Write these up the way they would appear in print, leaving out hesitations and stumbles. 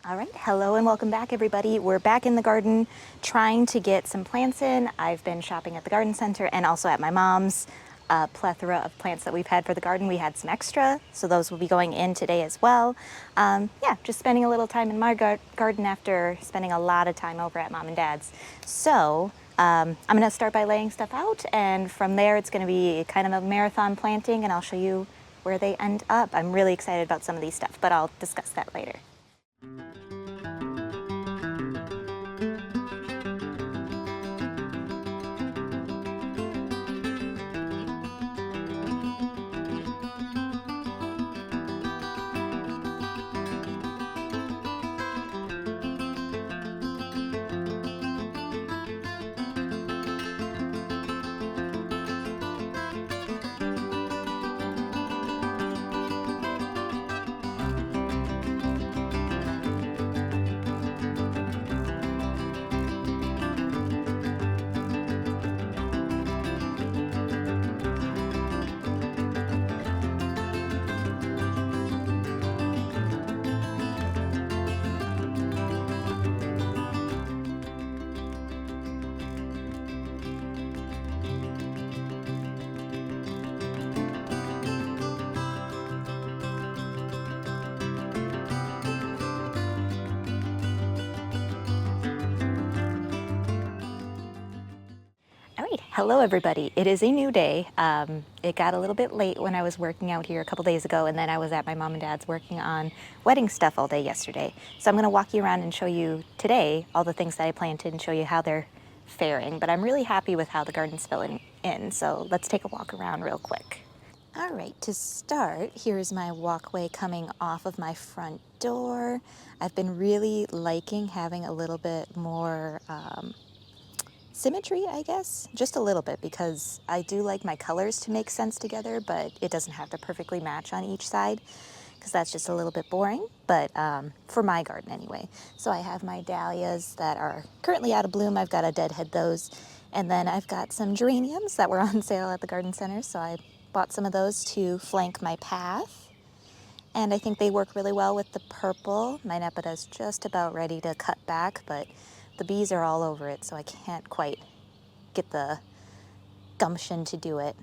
All right, hello and welcome back everybody. We're back in the garden trying to get some plants in. I've been shopping at the garden center and also at my mom's. A plethora of plants that we've had for the garden. We had some extra, so those will be going in today as well. Yeah, just spending a little time in my garden after spending a lot of time over at mom and dad's. So I'm gonna start by laying stuff out, and from there it's gonna be kind of a marathon planting, and I'll show you where they end up. I'm really excited about some of these stuff, but I'll discuss that later. All right, hello everybody. It is a new day. It got a little bit late when I was working out here a couple days ago, and then I was at my mom and dad's working on wedding stuff all day yesterday. So I'm gonna walk you around and show you today all the things that I planted and show you how they're faring. But I'm really happy with how the garden's filling in, so let's take a walk around real quick. All right, to start, here's my walkway coming off of my front door. I've been really liking having a little bit more symmetry, I guess, just a little bit, because I do like my colors to make sense together, but it doesn't have to perfectly match on each side, because that's just a little bit boring, but for my garden anyway. So I have my dahlias that are currently out of bloom. I've got to deadhead those, and then I've got some geraniums that were on sale at the garden center, so I bought some of those to flank my path. And I think they work really well with the purple. My Nepida's just about ready to cut back, but the bees are all over it, so I can't quite get the gumption to do it.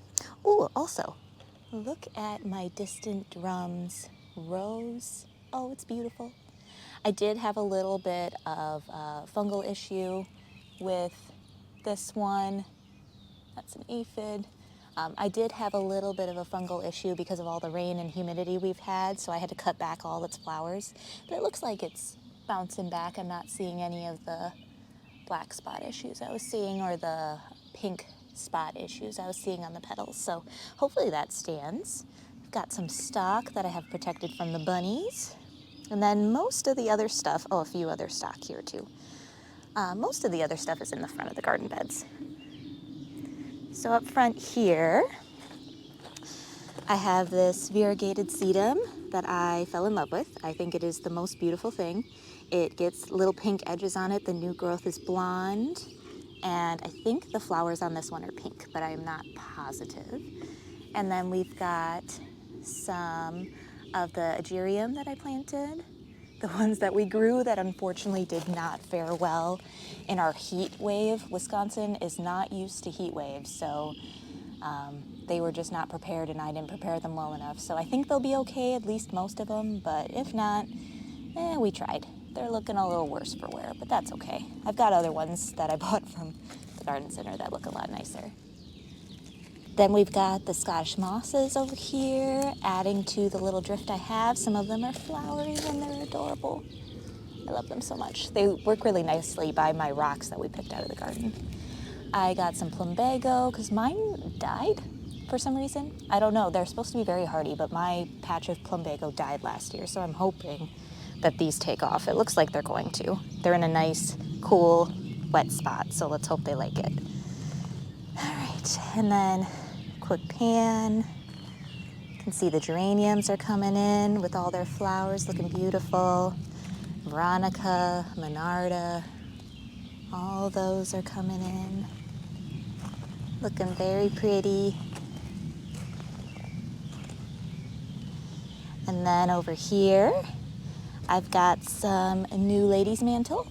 Ooh, also, look at my distant drums rose. Oh, it's beautiful. I did have a little bit of a fungal issue with this one. That's an aphid. I did have a little bit of a fungal issue because of all the rain and humidity we've had, so I had to cut back all its flowers. But it looks like it's bouncing back. I'm not seeing any of the black spot issues I was seeing, or the pink spot issues I was seeing on the petals. So hopefully that stands. I've got some stock that I have protected from the bunnies. And then most of the other stuff, oh, a few other stock here too. Most of the other stuff is in the front of the garden beds. So up front here, I have this variegated sedum that I fell in love with. I think it is the most beautiful thing. It gets little pink edges on it. The new growth is blonde. And I think the flowers on this one are pink, but I am not positive. And then we've got some of the agerium that I planted. The ones that we grew that unfortunately did not fare well in our heat wave. Wisconsin is not used to heat waves, so they were just not prepared, and I didn't prepare them well enough. So I think they'll be okay, at least most of them, but if not, we tried. They're looking a little worse for wear, but that's okay. I've got other ones that I bought from the garden center that look a lot nicer. Then we've got the Scottish mosses over here, adding to the little drift I have. Some of them are flowering and they're adorable. I love them so much. They work really nicely by my rocks that we picked out of the garden. I got some plumbago because mine died for some reason. I don't know. They're supposed to be very hardy, but my patch of plumbago died last year, so I'm hoping that these take off. It looks like they're going to. They're in a nice, cool, wet spot, so let's hope they like it. All right, and then quick pan. You can see the geraniums are coming in with all their flowers looking beautiful. Veronica, Monarda, all those are coming in. Looking very pretty. And then over here, I've got some new ladies mantle.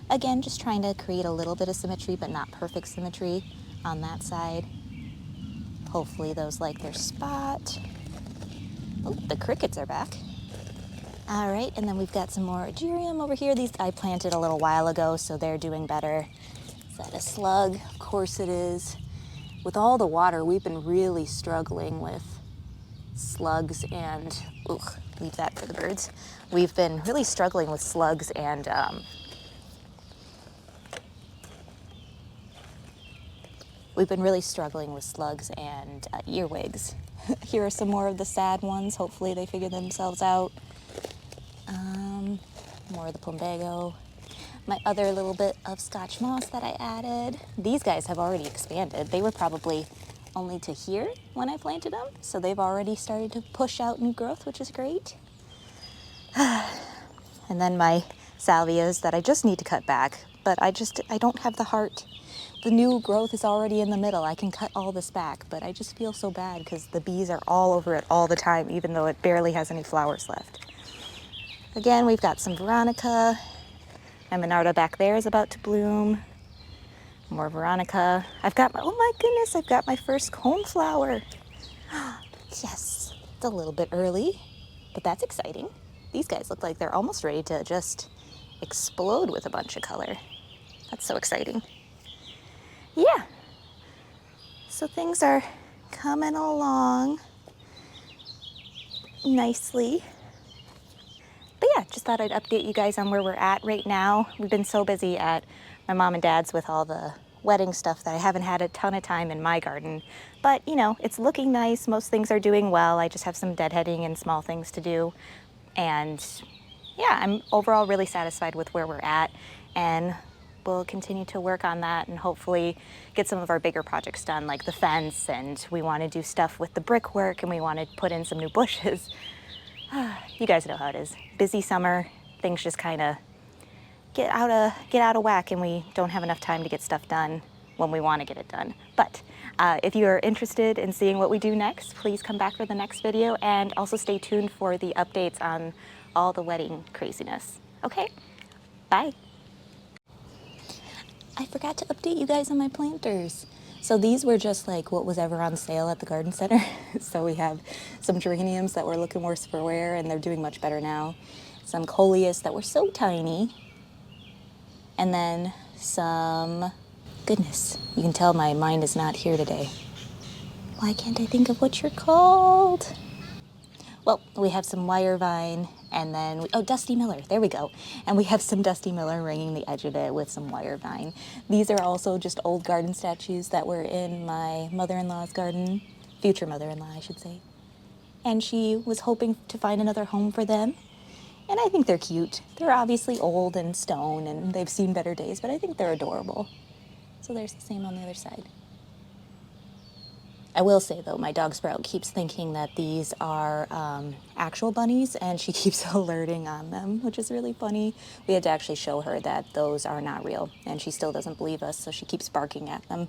Again, just trying to create a little bit of symmetry, but not perfect symmetry on that side. Hopefully those like their spot. Oh, the crickets are back. All right, and then we've got some more Agerium over here. These I planted a little while ago, so they're doing better. Is that a slug? Of course it is. With all the water, we've been really struggling with slugs and, leave that for the birds. We've been really struggling with slugs and earwigs. Here are some more of the sad ones. Hopefully they figure themselves out. More of the plumbago. My other little bit of Scotch moss that I added. These guys have already expanded. They were probably only to here when I planted them, so they've already started to push out new growth, which is great. And then my salvias that I just need to cut back, but I don't have the heart. The new growth is already in the middle. I can cut all this back, but I just feel so bad because the bees are all over it all the time, even though it barely has any flowers left. Again, we've got some Veronica. My Monarda back there is about to bloom. More Veronica. Oh my goodness, I've got my first coneflower. Yes, it's a little bit early, but that's exciting. These guys look like they're almost ready to just explode with a bunch of color. That's so exciting. Yeah, so things are coming along nicely. But yeah, just thought I'd update you guys on where we're at right now. We've been so busy at my mom and dad's with all the wedding stuff that I haven't had a ton of time in my garden. But, you know, it's looking nice. Most things are doing well. I just have some deadheading and small things to do. And yeah, I'm overall really satisfied with where we're at. And we'll continue to work on that and hopefully get some of our bigger projects done, like the fence. And we want to do stuff with the brickwork and we want to put in some new bushes. You guys know how it is. Busy summer, things just kind of get out of whack and we don't have enough time to get stuff done when we want to get it done. But if you are interested in seeing what we do next, please come back for the next video and also stay tuned for the updates on all the wedding craziness. Okay, bye. I forgot to update you guys on my planters. So these were just like what was ever on sale at the garden center. So we have some geraniums that were looking worse for wear and they're doing much better now. Some coleus that were so tiny. And then some, goodness, you can tell my mind is not here today. Why can't I think of what you're called? Well, we have some wire vine and then, Dusty Miller, there we go. And we have some Dusty Miller ringing the edge of it with some wire vine. These are also just old garden statues that were in my mother-in-law's garden, future mother-in-law, I should say. And she was hoping to find another home for them. And I think they're cute. They're obviously old and stone and they've seen better days, but I think they're adorable. So there's the same on the other side. I will say, though, my dog Sprout keeps thinking that these are actual bunnies, and she keeps alerting on them, which is really funny. We had to actually show her that those are not real, and she still doesn't believe us, so she keeps barking at them.